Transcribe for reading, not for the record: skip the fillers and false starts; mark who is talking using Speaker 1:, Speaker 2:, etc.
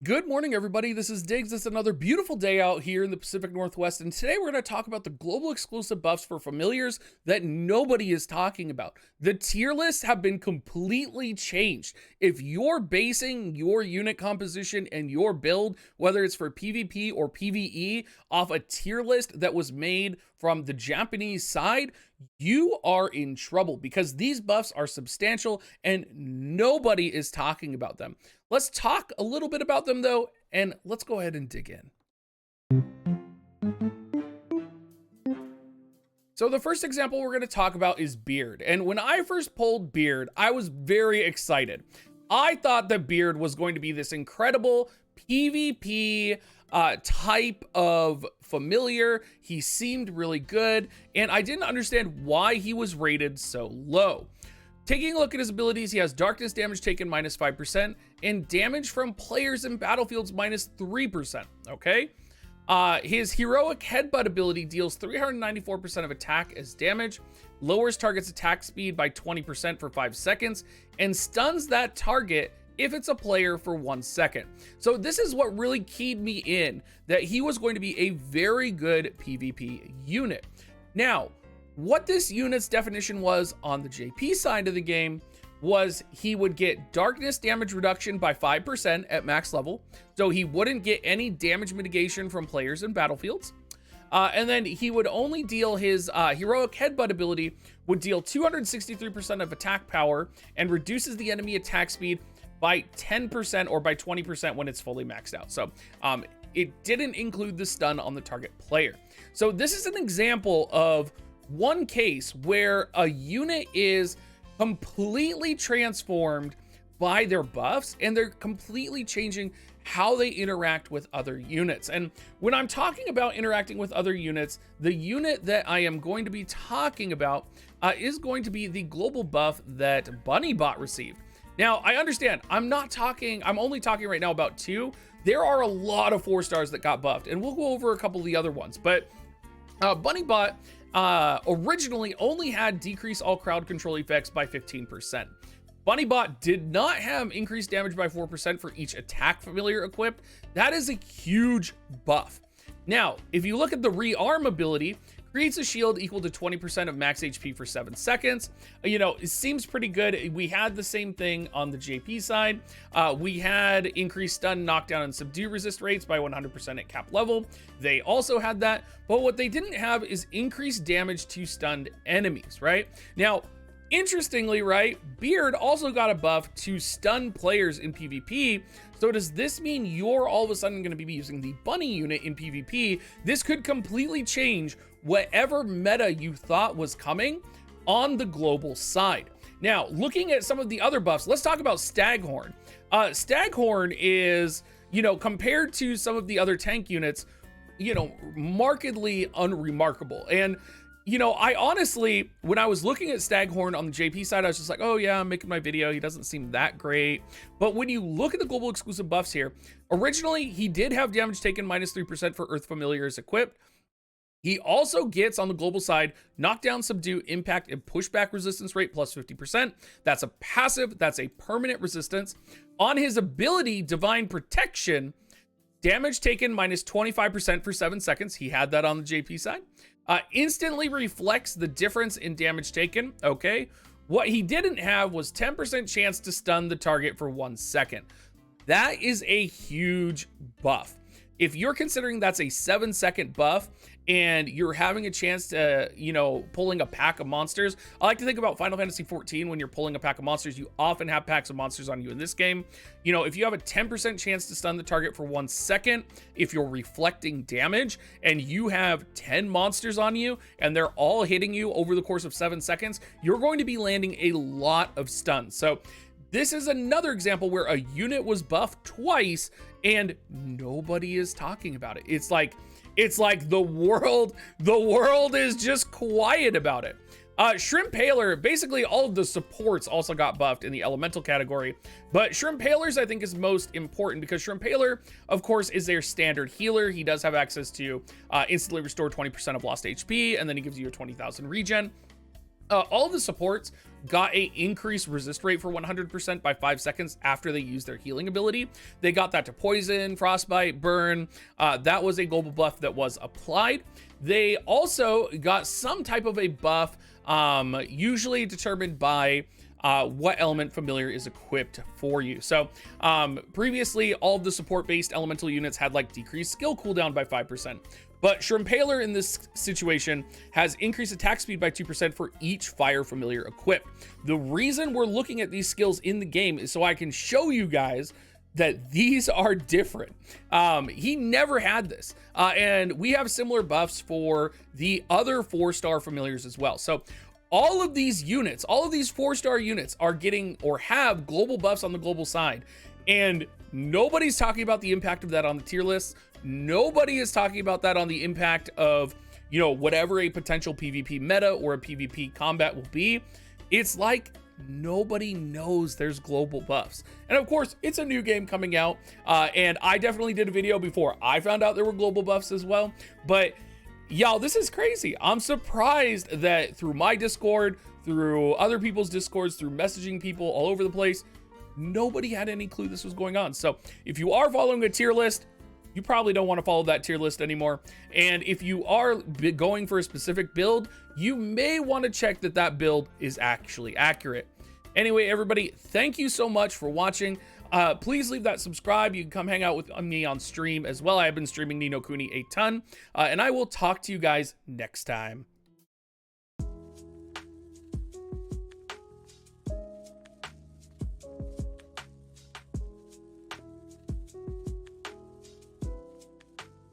Speaker 1: Good morning, everybody. This is Diggs. It's another beautiful day out here in the Pacific Northwest, and today we're going to talk about the global exclusive buffs for familiars that nobody is talking about. The tier lists have been completely changed. If you're basing your unit composition and your build, whether it's for PvP or PvE, off a tier list that was made from the Japanese side, you are in trouble because these buffs are substantial and nobody is talking about them. Let's talk a little bit about them though, and let's go ahead and dig in. So the first example we're going to talk about is Beard. And when I first pulled Beard, I was very excited. I thought that Beard was going to be this incredible PvP type of familiar. He seemed really good, and I didn't understand why he was rated so low. Taking a look at his abilities, he has darkness damage taken minus 5% and damage from players in battlefields minus 3%, okay? His heroic headbutt ability deals 394% of attack as damage, lowers target's attack speed by 20% for 5 seconds, and stuns that target if it's a player for 1 second. So this is what really keyed me in, that he was going to be a very good PvP unit. Now, what this unit's definition was on the JP side of the game was he would get darkness damage reduction by 5% at max level, so he wouldn't get any damage mitigation from players in battlefields. And then he would only deal his heroic headbutt ability would deal 263% of attack power and reduces the enemy attack speed by 10% or by 20% when it's fully maxed out. So it didn't include the stun on the target player. So this is an example of one case where a unit is completely transformed by their buffs and they're completely changing how they interact with other units. And when I'm talking about interacting with other units, the unit that I am going to be talking about is going to be the global buff that BunnyBot received. Now, I understand I'm only talking right now about 2. There are a lot of 4 stars that got buffed, and we'll go over a couple of the other ones, but BunnyBot originally only had decrease all crowd control effects by 15%. BunnyBot did not have increased damage by 4% for each attack familiar equipped. That is a huge buff. Now, if you look at the rearm ability, creates a shield equal to 20% of max HP for 7 seconds. You know, it seems pretty good. We had the same thing on the JP side. We had increased stun, knockdown, and subdue resist rates by 100% at cap level. They also had that, but what they didn't have is increased damage to stunned enemies, right? Now, interestingly, right, Beard also got a buff to stun players in PvP. So does this mean you're all of a sudden going to be using the Bunny unit in PvP? This could completely change whatever meta you thought was coming on the global side. Now, looking at some of the other buffs, let's talk about Staghorn. Staghorn is, compared to some of the other tank units, markedly unremarkable. And I honestly, when I was looking at Staghorn on the JP side, I was just like, oh yeah, I'm making my video. He doesn't seem that great. But when you look at the global exclusive buffs here, originally he did have damage taken minus 3% for Earth Familiars equipped. He also gets on the global side, knockdown, subdue, impact, and pushback resistance rate plus 50%. That's a passive, that's a permanent resistance. On his ability, Divine Protection, damage taken minus 25% for 7 seconds. He had that on the JP side. Instantly reflects the difference in damage taken, okay? What he didn't have was 10% chance to stun the target for 1 second. That is a huge buff. If you're considering that's a 7-second buff and you're having a chance to, pulling a pack of monsters. I like to think about Final Fantasy XIV. When you're pulling a pack of monsters, you often have packs of monsters on you in this game. If you have a 10% chance to stun the target for 1 second, if you're reflecting damage and you have 10 monsters on you and they're all hitting you over the course of 7 seconds, you're going to be landing a lot of stuns. So this is another example where a unit was buffed twice and nobody is talking about it. It's like the world is just quiet about it. Shrimpaler, basically all of the supports also got buffed in the elemental category, but Shrimpaler's I think is most important because Shrimpaler, of course, is their standard healer. He does have access to instantly restore 20% of lost HP, and then he gives you a 20,000 regen. All the supports got a increased resist rate for 100% by 5 seconds after they used their healing ability. They got that to poison, frostbite, burn. That was a global buff that was applied. They also got some type of a buff, usually determined by what element familiar is equipped for you. So previously, all of the support-based elemental units had like decreased skill cooldown by 5%. But Shrimpaler in this situation has increased attack speed by 2% for each fire familiar equipped. The reason we're looking at these skills in the game is so I can show you guys that these are different. He never had this. And we have similar buffs for the other 4-star familiars as well. So all of these units, all of these 4-star units are getting or have global buffs on the global side. And nobody's talking about the impact of that on the tier list. Nobody is talking about that on the impact of, you know, whatever a potential PvP meta or a PvP combat will be. It's like nobody knows there's global buffs. And of course, it's a new game coming out. And I definitely did a video before I found out there were global buffs as well. But y'all, this is crazy. I'm surprised that through my Discord, through other people's Discords, through messaging people all over the place, nobody had any clue this was going on. So if you are following a tier list, you probably don't want to follow that tier list anymore. And if you are going for a specific build, you may want to check that that build is actually accurate. Anyway, everybody, thank you so much for watching. Please leave that subscribe. You can come hang out with me on stream as well. I have been streaming Ni no Kuni a ton. And I will talk to you guys next time.